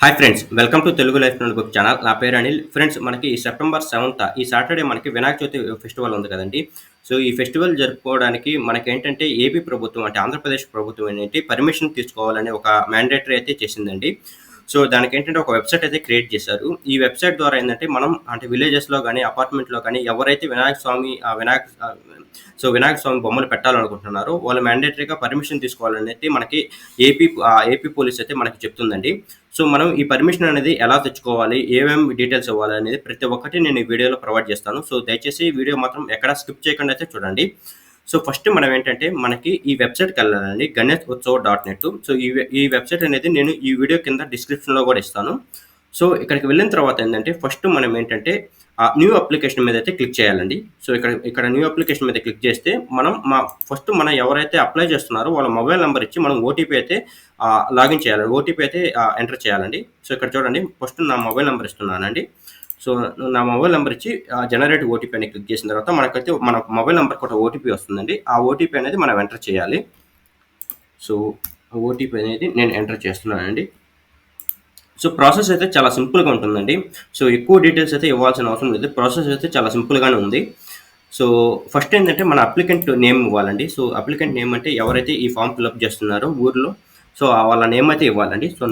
Hi friends, welcome to Telugu life note book channel. నా పేరు Anil. Friends, మనకి ఈ సెప్టెంబర్ 7th ఈ సాటర్డే మనకి వినాయక చవితి ఫెస్టివల్ ఉంది కదండీ. సో, ఈ ఫెస్టివల్ జరుపుకోవడానికి మనకేంటంటే ఏపీ ప్రభుత్వం అంటే ఆంధ్రప్రదేశ్ ప్రభుత్వం ఏంటంటే పర్మిషన్ తీసుకోవాలని ఒక మ్యాండేటరీ అయితే చేసిందండి. సో, దానికేంటంటే ఒక వెబ్‌సైట్ అయితే క్రియేట్ చేశారు. ఈ వెబ్‌సైట్ ద్వారా ఏందంటే మనం అంటే విలేజెస్‌లో గాని, అపార్ట్మెంట్‌లో గాని ఎవరైతే వినాయక స్వామి బొమ్మలు పెట్టాలనుకుంటున్నారో వాళ్ళు మ్యాండేటరీగా పర్మిషన్ తీసుకోవాలనేది మనకి ఏపీ పోలీస్ అయితే మనకి చెప్తుందండి. సో, మనం ఈ పర్మిషన్ అనేది ఎలా తెచ్చుకోవాలి? ఏమేమి డీటెయిల్స్ ఇవ్వాలి? అనేది ప్రతి ఒక్కటి నేను ఈ వీడియోలో ప్రొవైడ్ చేస్తాను. సో, దయచేసి ఈ వీడియో మాత్రం ఎక్కడ స్కిప్ చేయకుండా అయితే చూడండి. సో, ఫస్ట్ మనం ఏంటంటే మనకి ఈ వెబ్‌సైట్‌కెళ్ళాలండి. గణేశోత్సవ్.net. సో, ఈ వెబ్‌సైట్ అనేది నేను ఈ వీడియో కింద డిస్క్రిప్షన్‌లో కూడా ఇస్తాను. సో, ఇక్కడికి వెళ్ళిన తర్వాత ఏందంటే ఫస్ట్ మనం ఏంటంటే న్యూ అప్లికేషన్ మీద అయితే క్లిక్ చేయాలండి. సో, ఇక్కడ న్యూ అప్లికేషన్ మీద క్లిక్ చేస్తే మనం ఎవరైతే అప్లై చేస్తున్నారో వాళ్ళ మొబైల్ నంబర్ ఇచ్చి మనం ఓటీపీ అయితే లాగిన్ చేయాలి. ఓటీపీ అయితే ఎంటర్ చేయాలండి. సో, ఇక్కడ చూడండి, ఫస్ట్ నా మొబైల్ నంబర్ ఇస్తున్నానండి. సో, నా మొబైల్ నంబర్ ఇచ్చి జనరేట్ ఓటీపీ అని క్లిక్ చేసిన తర్వాత మనకైతే మన మొబైల్ నంబర్‌కి ఒక ఓటీపీ వస్తుందండి. ఆ ఓటీపీ అనేది మనం ఎంటర్ చేయాలి. సో, ఓటీపీ అనేది నేను ఎంటర్ చేస్తున్నానండి. సో, ప్రాసెస్ అయితే చాలా సింపుల్‌గా ఉంటుందండి. సో, ఎక్కువ డీటెయిల్స్ అయితే ఇవ్వాల్సిన అవసరం లేదు. ప్రాసెస్ అయితే చాలా సింపుల్‌గానే ఉంది. సో, ఫస్ట్ ఏంటంటే మన అప్లికెంట్ నేమ్ ఇవ్వాలండి. సో, అప్లికెంట్ నేమ్ అంటే ఎవరైతే ఈ ఫార్మ్ ఫిలప్ చేస్తున్నారో ఊర్లో, సో, వాళ్ళ నేమ్ అయితే ఇవ్వాలండి. సో,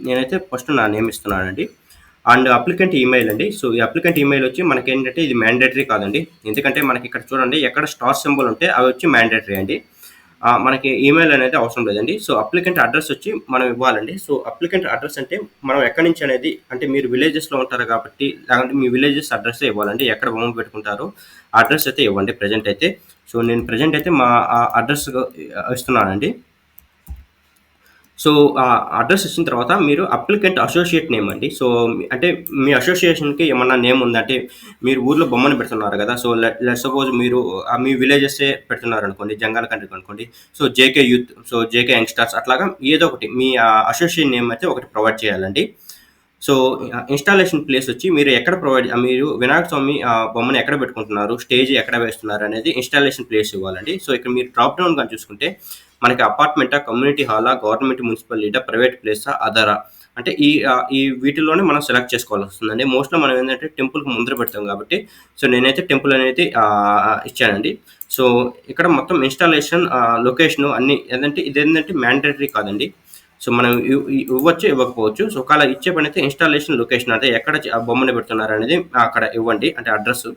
నేనైతే ఫస్ట్ నా నేమ్ ఇస్తున్నానండి. అండ్ అప్లికెంట్ ఈమెయిల్ అండి. సో, ఈ అప్లికెంట్ ఈమెయిల్ వచ్చి మనకేంటంటే ఇది మ్యాండేటరీ కాదండి. ఎందుకంటే మనకి ఇక్కడ చూడండి, ఎక్కడ స్టార్ సింబల్ ఉంటే అవి వచ్చి మ్యాండేటరీ అండి. మనకి ఈమెయిల్ అనేది అవసరం లేదండి. సో, అప్లికెంట్ అడ్రెస్ వచ్చి మనం ఇవ్వాలండి. సో, అప్లికెంట్ అడ్రెస్ అంటే మనం ఎక్కడి నుంచి అనేది అంటే మీరు విలేజెస్‌లో ఉంటారు కాబట్టి, లేదంటే మీ విలేజెస్ అడ్రెస్సే ఇవ్వాలండి. ఎక్కడ హోమ్ పెట్టుకుంటారో ఆ అడ్రెస్ అయితే ఇవ్వండి ప్రెజెంట్ అయితే. సో, నేను ప్రెజెంట్ అయితే మా అడ్రెస్ ఇస్తున్నానండి. సో, అడ్రెస్ ఇచ్చిన తర్వాత మీరు అప్లికెంట్ అసోసియేట్ నేమ్ అండి. సో, అంటే మీ అసోసియేషన్‌కి ఏమన్నా నేమ్ ఉందా? అంటే మీరు ఊర్లో బొమ్మను పెడుతున్నారు కదా! సో, లెట్స్ సపోజ్ మీరు మీ విలేజెసే పెడుతున్నారనుకోండి, జంగాల కంట్రీకి అనుకోండి. So, JK youth, so, JK youngsters అట్లాగా ఏదో ఒకటి మీ అసోసియేషన్ నేమ్ అయితే ఒకటి ప్రొవైడ్ చేయాలండి. సో, ఇన్‌స్టాలేషన్ ప్లేస్ వచ్చి మీరు వినాయక స్వామి బొమ్మను ఎక్కడ పెట్టుకుంటున్నారు, స్టేజ్ ఎక్కడ వేస్తున్నారు అనేది ఇన్‌స్టాలేషన్ ప్లేస్ ఇవ్వాలండి. సో, ఇక్కడ మీరు డ్రాప్ డౌన్ గాని చూసుకుంటే మనకి అపార్ట్‌మెంటా, కమ్యూనిటీ హాలా, గవర్నమెంట్ మున్సిపాలిటీా, ప్రైవేట్ ప్లేసా, అదరా అంటే ఈ వీటిల్లోనే మనం సెలెక్ట్ చేసుకోవాల్సొస్తుందండి. మోస్ట్‌లో మనం ఏందంటే టెంపుల్‌కి ముందర పెడతాం కాబట్టి, సో, నేనైతే టెంపుల్ అనేది ఇచ్చానండి. సో, ఇక్కడ మొత్తం ఇన్‌స్టాలేషన్ లొకేషను అన్నీ ఇదేంటంటే మ్యాండేటరీ కాదండి. సో, మనం ఇవ్వచ్చు, ఇవ్వకపోవచ్చు. సో, ఒకవేళ ఇచ్చే పనైతే ఇన్‌స్టాలేషన్ లొకేషన్ అంటే ఎక్కడ ఆ బొమ్మని పెడుతున్నారనేది అక్కడ ఇవ్వండి. అంటే అడ్రెస్సు.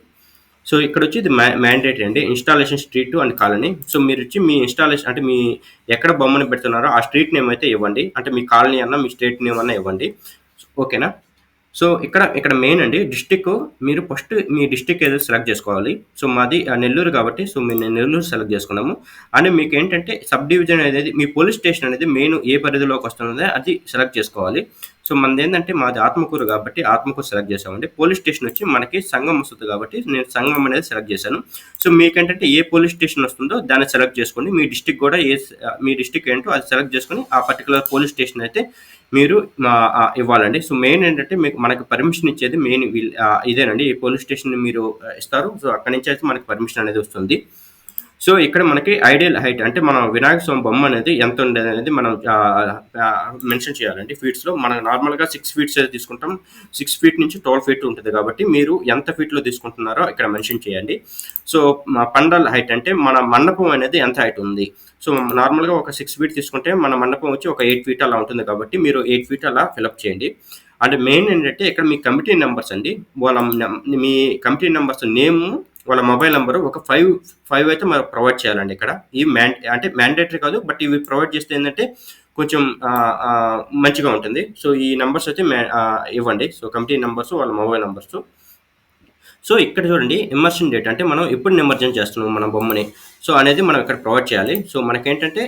సో, ఇక్కడొచ్చి ఇది మ్యాండేటరీ అండి. Installation street and colony. So, మీరొచ్చి మీ ఇన్‌స్టాలేషన్ అంటే ఎక్కడ బొమ్మని పెడుతున్నారో ఆ స్ట్రీట్ నేమ్ అయితే ఇవ్వండి. అంటే మీ కాలనీ అన్నా, మీ స్ట్రీట్ నేమ్ అన్నా ఇవ్వండి. ఓకేనా? సో, ఇక్కడ మెయిన్ అండి డిస్ట్రిక్ట్, మీరు ఫస్ట్ మీ డిస్ట్రిక్ట్ ఏదో సెలెక్ట్ చేసుకోవాలి. సో, మాది నెల్లూరు కాబట్టి సో, మేము నెల్లూరు సెలెక్ట్ చేసుకున్నాము. అండ్ మీకేంటంటే సబ్ డివిజన్ అనేది మీ పోలీస్ స్టేషన్ అనేది మెయిన్ ఏ పరిధిలోకి వస్తుందో అది సెలెక్ట్ చేసుకోవాలి. సో, మాది ఆత్మకూరు కాబట్టి ఆత్మకూరు సెలెక్ట్ చేసామండి. పోలీస్ స్టేషన్ వచ్చి మనకి సంగం వస్తుంది కాబట్టి నేను సంగం అనేది సెలెక్ట్ చేశాను. సో, మీకేంటంటే ఏ పోలీస్ స్టేషన్ వస్తుందో దాన్ని సెలెక్ట్ చేసుకోండి. మీ డిస్ట్రిక్ట్ కూడా మీ డిస్ట్రిక్ట్ ఏంటో అది సెలెక్ట్ చేసుకొని ఆ పర్టికులర్ పోలీస్ స్టేషన్ అయితే మీరు ఇవ్వాలండి. సో, మెయిన్ ఏంటంటే మనకి పర్మిషన్ ఇచ్చేది ఇదేనండి. ఈ పోలీస్ స్టేషన్ మీరు ఇస్తారు. సో, అక్కడి నుంచి అయితే మనకి పర్మిషన్ అనేది వస్తుంది. సో, ఇక్కడ మనకి ఐడియల్ హైట్ అంటే మన వినాయక స్వామి బొమ్మ అనేది ఎంత ఉండేదనేది మనం మెన్షన్ చేయాలండి ఫీట్స్‌లో. మనం నార్మల్‌గా 6 ఫీట్స్ తీసుకుంటాం. 6 ఫీట్ నుంచి 12 ఫీట్ ఉంటది కాబట్టి మీరు ఎంత ఫీట్‌లో తీసుకుంటున్నారో ఇక్కడ మెన్షన్ చేయండి. సో, పండాల్ హైట్ అంటే మన మండపం అనేది ఎంత హైట్ ఉంది. సో, నార్మల్‌గా ఒక 6 ఫీట్ తీసుకుంటే మన మండపం వచ్చి ఒక 8 ఫీట్ అలా ఉంటుంది కాబట్టి మీరు 8 ఫీట్ అలా ఫిలప్ చేయండి. అండ్ మెయిన్ ఏంటంటే ఇక్కడ మీ కమిటీ నంబర్స్ అండి. మీ కమిటీ నంబర్స్ నేము, వాళ్ళ మొబైల్ నంబరు ఒక 5 అయితే మనం ప్రొవైడ్ చేయాలండి ఇక్కడ. అంటే మ్యాండేటరీ కాదు. బట్ ఇవి ప్రొవైడ్ చేస్తే ఏందంటే కొంచెం మంచిగా ఉంటుంది. సో, ఈ నంబర్స్ అయితే ఇవ్వండి. సో, కమిటీ నంబర్స్, వాళ్ళ మొబైల్ నంబర్సు. సో, ఇక్కడ చూడండి, ఇమ్మర్షన్ డేట్ అంటే మనం ఎప్పుడు నిమజ్జనం చేస్తున్నాం మన బొమ్మని. సో, అనేది మనం ఇక్కడ ప్రొవైడ్ చేయాలి. సో, మనకేంటంటే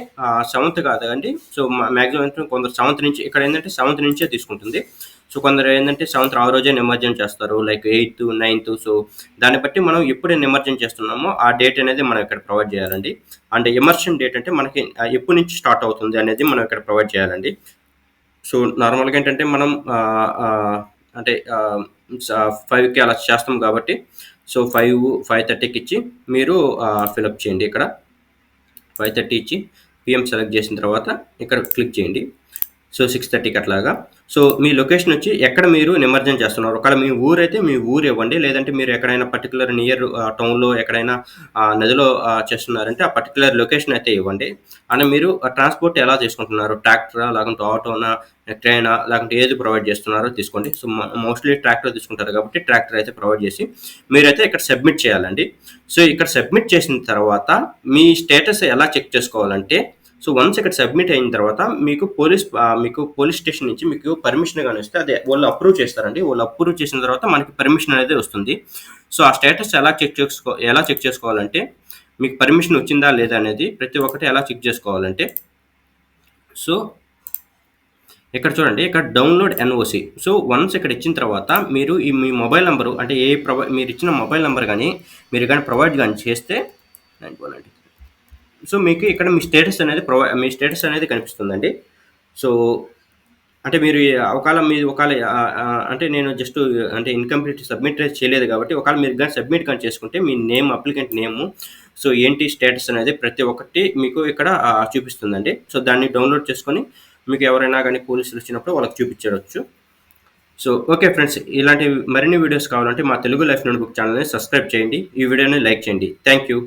7th కాదండి. సో, మాక్సిమం కొందరు 7th నుంచి ఇక్కడేంటంటే 7th నుంచే తీసుకుంటుంది. సో, కొందరు ఏందంటే 7th ఆ రోజే నిమజ్జనం చేస్తారు. Like 8th, 9th. సో, దాన్ని బట్టి మనం ఎప్పుడు నిమజ్జనం చేస్తున్నామో ఆ డేట్ అనేది మనం ఇక్కడ ప్రొవైడ్ చేయాలండి. అండ్ ఇమ్మర్షన్ డేట్ అంటే మనకి ఎప్పటి నుంచి స్టార్ట్ అవుతుంది అనేది మనం ఇక్కడ ప్రొవైడ్ చేయాలండి. సో, నార్మల్‌గా ఏంటంటే మనం అంటే 5కి అలా చేస్తాం కాబట్టి సో, 5:30కి ఇచ్చి మీరు ఫిలప్ చేయండి ఇక్కడ. 5:30 ఇచ్చి పీఎం సెలెక్ట్ చేసిన తర్వాత ఇక్కడ క్లిక్ చేయండి. సో 6:30కి అట్లాగా. సో మీ లొకేషన్ వచ్చి ఎక్కడ మీరు నిమజ్జనం చేస్తున్నారు. ఒకవేళ మీ ఊరైతే మీ ఊరు ఇవ్వండి. లేదంటే మీరు ఎక్కడైనా పర్టిక్యులర్ నియర్ టౌన్‌లో ఎక్కడైనా నదిలో చేస్తున్నారంటే ఆ పర్టిక్యులర్ లొకేషన్ అయితే ఇవ్వండి. అండ్ మీరు ట్రాన్స్‌పోర్ట్ ఎలా చేసుకుంటున్నారు? ట్రాక్టరా? లేకుంటే ఆటోనా? ట్రైనా? లేకుంటే ఏది ప్రొవైడ్ చేస్తున్నారో తీసుకోండి. సో మోస్ట్‌లీ ట్రాక్టర్ తీసుకుంటారు కాబట్టి ట్రాక్టర్ అయితే ప్రొవైడ్ చేసి మీరైతే ఇక్కడ సబ్మిట్ చేయాలండి. సో ఇక్కడ సబ్మిట్ చేసిన తర్వాత మీ స్టేటస్ ఎలా చెక్ చేసుకోవాలంటే సో వన్స్ ఇక్కడ సబ్మిట్ అయిన తర్వాత మీకు పోలీస్ స్టేషన్ నుంచి మీకు పర్మిషన్ గాని వస్తే అదే వాళ్ళు అప్రూవ్ చేస్తారండి. వాళ్ళు అప్రూవ్ చేసిన తర్వాత మనకి పర్మిషన్ అనేది వస్తుంది. సో ఆ స్టేటస్ ఎలా చెక్ చేసుకోవాలంటే మీకు పర్మిషన్ వచ్చిందా లేదా అనేది ప్రతి ఒక్కటి ఎలా చెక్ చేసుకోవాలంటే సో ఇక్కడ చూడండి ఇక్కడ డౌన్లోడ్ ఎన్ఓసి. సో వన్స్ ఇక్కడ ఇచ్చిన తర్వాత మీరు మీ మొబైల్ నంబరు అంటే మీరు ఇచ్చిన మొబైల్ నంబర్ కానీ మీరు కానీ ప్రొవైడ్ కానీ చేస్తే సో మీకు ఇక్కడ మీ స్టేటస్ అనేది కనిపిస్తుందండి. సో అంటే మీరు అంటే నేను జస్ట్ అంటే ఇన్‌కంప్లీట్ సబ్మిట్ చేయలేదు కాబట్టి ఒకవేళ మీరు గాని సబ్మిట్ గాని చేసుకుంటే మీ అప్లికెంట్ నేము సో ఏంటి స్టేటస్ అనేది ప్రతి ఒక్కటి మీకు ఇక్కడ చూపిస్తుందండి. సో దాన్ని డౌన్‌లోడ్ చేసుకొని మీకు ఎవరైనా గాని పోలీసులు వచ్చినప్పుడు వాళ్ళకి చూపించవచ్చు. సో ఓకే ఫ్రెండ్స్, ఇలాంటి మరిన్ని వీడియోస్ కావాలంటే మా తెలుగు లైఫ్ నోట్‌బుక్ ఛానెల్‌ని సబ్స్క్రైబ్ చేయండి. ఈ వీడియోని లైక్ చేయండి. Thank you.